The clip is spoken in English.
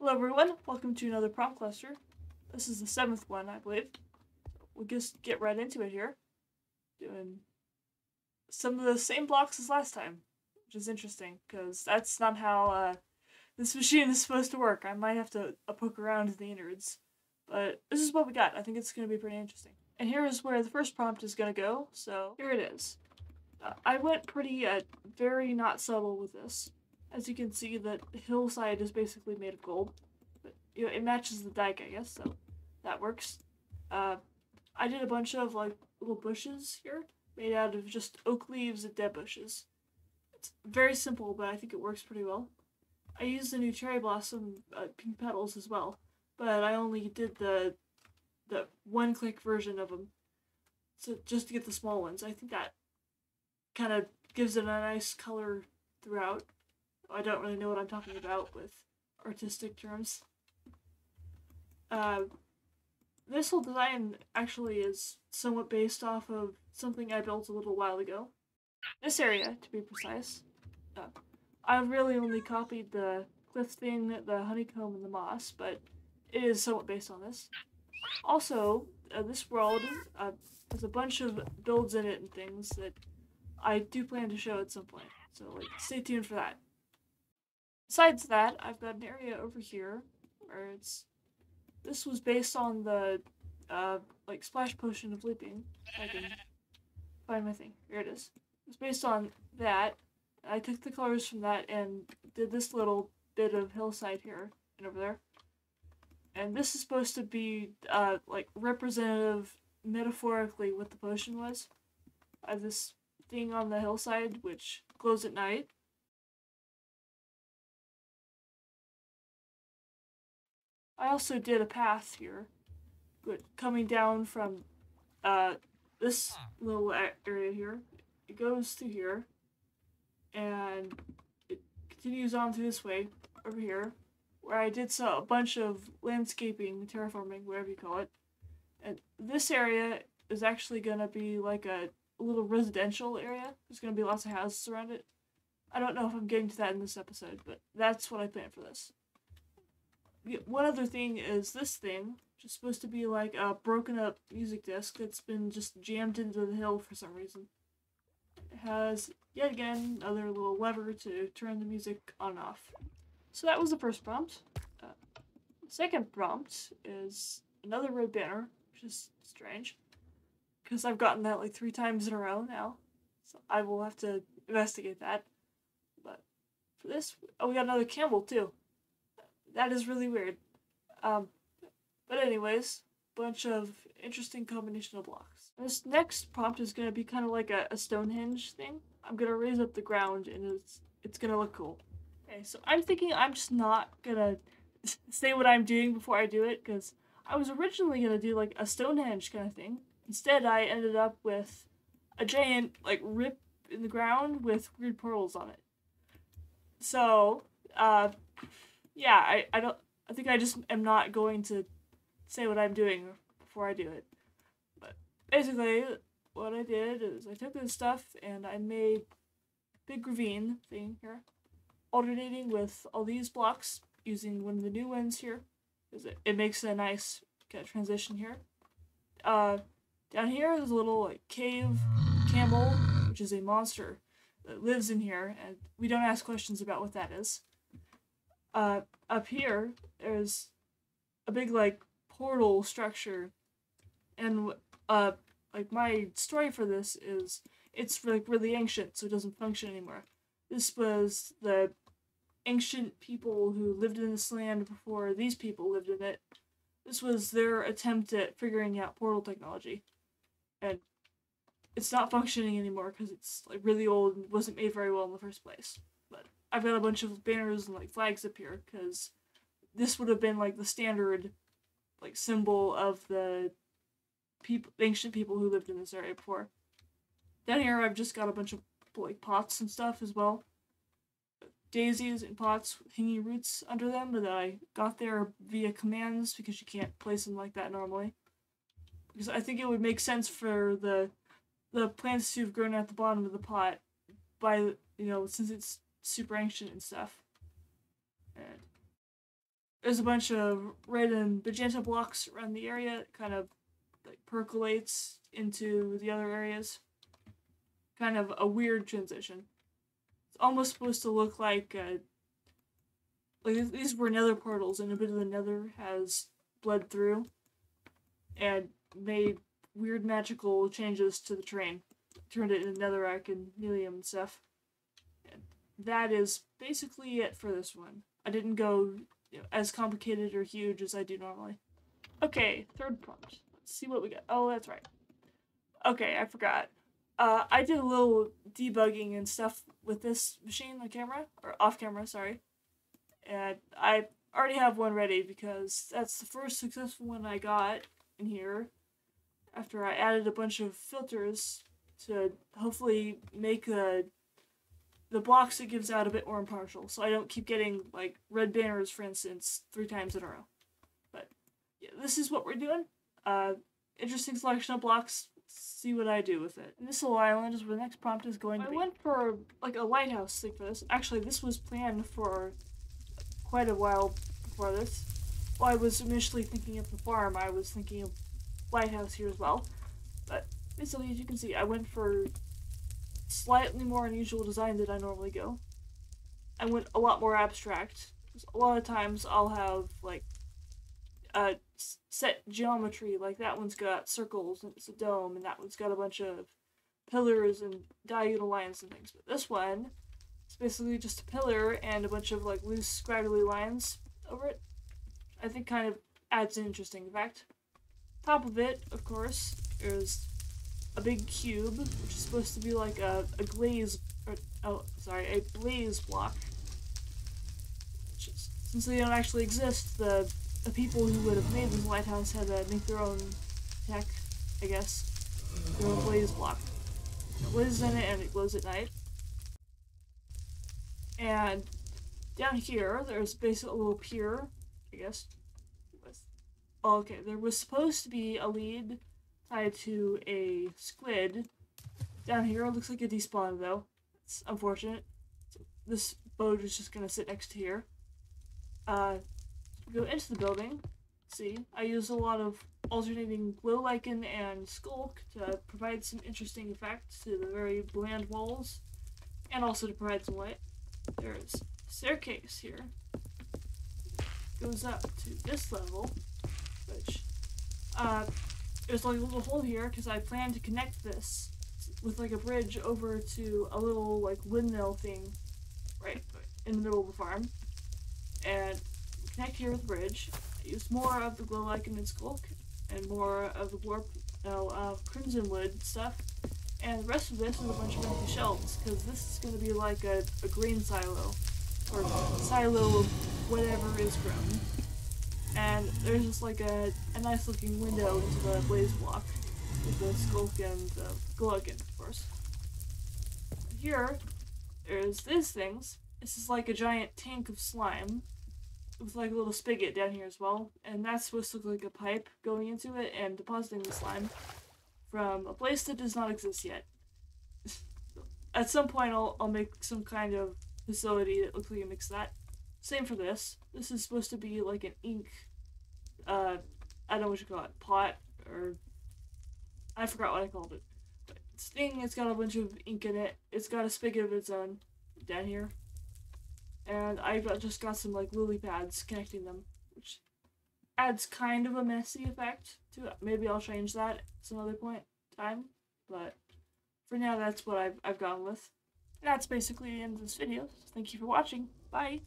Hello everyone, welcome to another prompt cluster. This is the 7th one, I believe. We'll just get right into it here. Doing some of the same blocks as last time, which is interesting, because that's not how this machine is supposed to work. I might have to poke around in the innards, but this is what we got. I think it's going to be pretty interesting. And here is where the first prompt is going to go, so here it is. I went pretty, very not subtle with this. As you can see, the hillside is basically made of gold. But, you know, it matches the dike, I guess, so that works. I did a bunch of, like, little bushes here, made out of just oak leaves and dead bushes. It's very simple, but I think it works pretty well. I used the new cherry blossom pink petals as well, but I only did the one-click version of them, so just to get the small ones. I think that kind of gives it a nice color throughout. I don't really know what I'm talking about with artistic terms. This whole design actually is somewhat based off of something I built a little while ago. This area, to be precise. I really only copied the cliff thing, the honeycomb, and the moss, but it is somewhat based on this. Also, this world has a bunch of builds in it and things that I do plan to show at some point, so like stay tuned for that. Besides that, I've got an area over here where this was based on the like splash potion of leaping. I can find my thing. Here it is. It's based on that. I took the colors from that and did this little bit of hillside here and over there. And this is supposed to be like representative metaphorically what the potion was. I have this thing on the hillside which glows at night. I also did a path here, but coming down from this little area here. It goes through here, and it continues on through this way, over here, where I did a bunch of landscaping, terraforming, whatever you call it. And this area is actually going to be like a little residential area. There's going to be lots of houses around it. I don't know if I'm getting to that in this episode, but that's what I planned for this. One other thing is this thing, which is supposed to be like a broken up music disc that's been just jammed into the hill for some reason. It has, yet again, another little lever to turn the music on and off. So that was the first prompt. The second prompt is another red banner, which is strange, because I've gotten that like 3 times in a row now. So I will have to investigate that. But for this, oh, we got another camel too. That is really weird. But anyways, bunch of interesting combination of blocks. This next prompt is going to be kind of like a Stonehenge thing. I'm going to raise up the ground and it's going to look cool. Okay, so I'm thinking I'm just not going to say what I'm doing before I do it, because I was originally going to do like a Stonehenge kind of thing. Instead, I ended up with a giant like rip in the ground with weird portals on it. So, yeah, I think I just am not going to say what I'm doing before I do it. But basically, what I did is I took this stuff and I made a big ravine thing here, alternating with all these blocks using one of the new ones here, because it makes a nice kind of transition here. Down here there's a little like cave camel, which is a monster that lives in here, and we don't ask questions about what that is. Up here, there's a big, like, portal structure, and, like, my story for this is, it's, like, really ancient, so it doesn't function anymore. This was the ancient people who lived in this land before these people lived in it. This was their attempt at figuring out portal technology, and it's not functioning anymore because it's, like, really old and wasn't made very well in the first place. But I've got a bunch of banners and like flags up here because this would have been like the standard like symbol of the ancient people who lived in this area before. Down here I've just got a bunch of like pots and stuff as well. Daisies and pots with hanging roots under them that I got there via commands because you can't place them like that normally. Because I think it would make sense for the plants to have grown at the bottom of the pot by, you know, since it's super ancient and stuff. And there's a bunch of red and magenta blocks around the area. It kind of like percolates into the other areas. Kind of a weird transition. It's almost supposed to look like these were nether portals, and a bit of the nether has bled through and made weird magical changes to the terrain. Turned it into netherrack and helium and stuff. And that is basically it for this one. I didn't go as complicated or huge as I do normally. Okay, third prompt. Let's see what we got. Oh, that's right. Okay, I forgot. I did a little debugging and stuff with this machine on camera, or off camera, sorry. And I already have one ready because that's the first successful one I got in here after I added a bunch of filters to hopefully make the blocks it gives out a bit more impartial, so I don't keep getting like red banners, for instance, 3 times in a row. But yeah, this is what we're doing. Interesting selection of blocks. See what I do with it. And this little island is where the next prompt is going to be. I went for like a lighthouse thing for this. Actually, this was planned for quite a while before this. While I was initially thinking of the farm, I was thinking of lighthouse here as well. But basically, as you can see, I went for slightly more unusual design than I normally go. I went a lot more abstract. A lot of times I'll have like set geometry, like that one's got circles and it's a dome, and that one's got a bunch of pillars and diagonal lines and things. But this one is basically just a pillar and a bunch of like loose scraggly lines over it. I think kind of adds an interesting effect. Top of it, of course, is a big cube, which is supposed to be like a glaze, or, a blaze block. Which is, since they don't actually exist, the people who would have made this lighthouse had to make their own tech, I guess. Their own blaze block. It blazes in it and it glows at night. And down here, there's basically a little pier, I guess. Oh, okay, there was supposed to be a lead tied to a squid. Down here, it looks like a despawn though. It's unfortunate. So this boat is just gonna sit next to here. Go into the building. See, I use a lot of alternating glow lichen and skulk to provide some interesting effects to the very bland walls, and also to provide some light. There's a staircase here. Goes up to this level, which there's like a little hole here because I plan to connect this with like a bridge over to a little like windmill thing right in the middle of the farm, and connect here with the bridge. I use more of the glow lichen and skulk and more of the warp, crimson wood stuff, and the rest of this is a bunch of empty shelves because this is going to be like a grain silo, or silo of whatever is grown. And there's just like a nice looking window into the blaze block with the skulk and the glow lichen, of course. Here, there's these things. This is like a giant tank of slime with like a little spigot down here as well, and that's supposed to look like a pipe going into it and depositing the slime from a place that does not exist yet. At some point I'll make some kind of facility that looks like it makes that. Same for this. This is supposed to be like an ink, I don't know what you call it, pot, or I forgot what I called it. But this thing, it's got a bunch of ink in it. It's got a spigot of its own down here. And I just got some like lily pads connecting them, which adds kind of a messy effect to it. Maybe I'll change that at some other point in time, but for now that's what I've gone with. And that's basically the end of this video. Thank you for watching. Bye!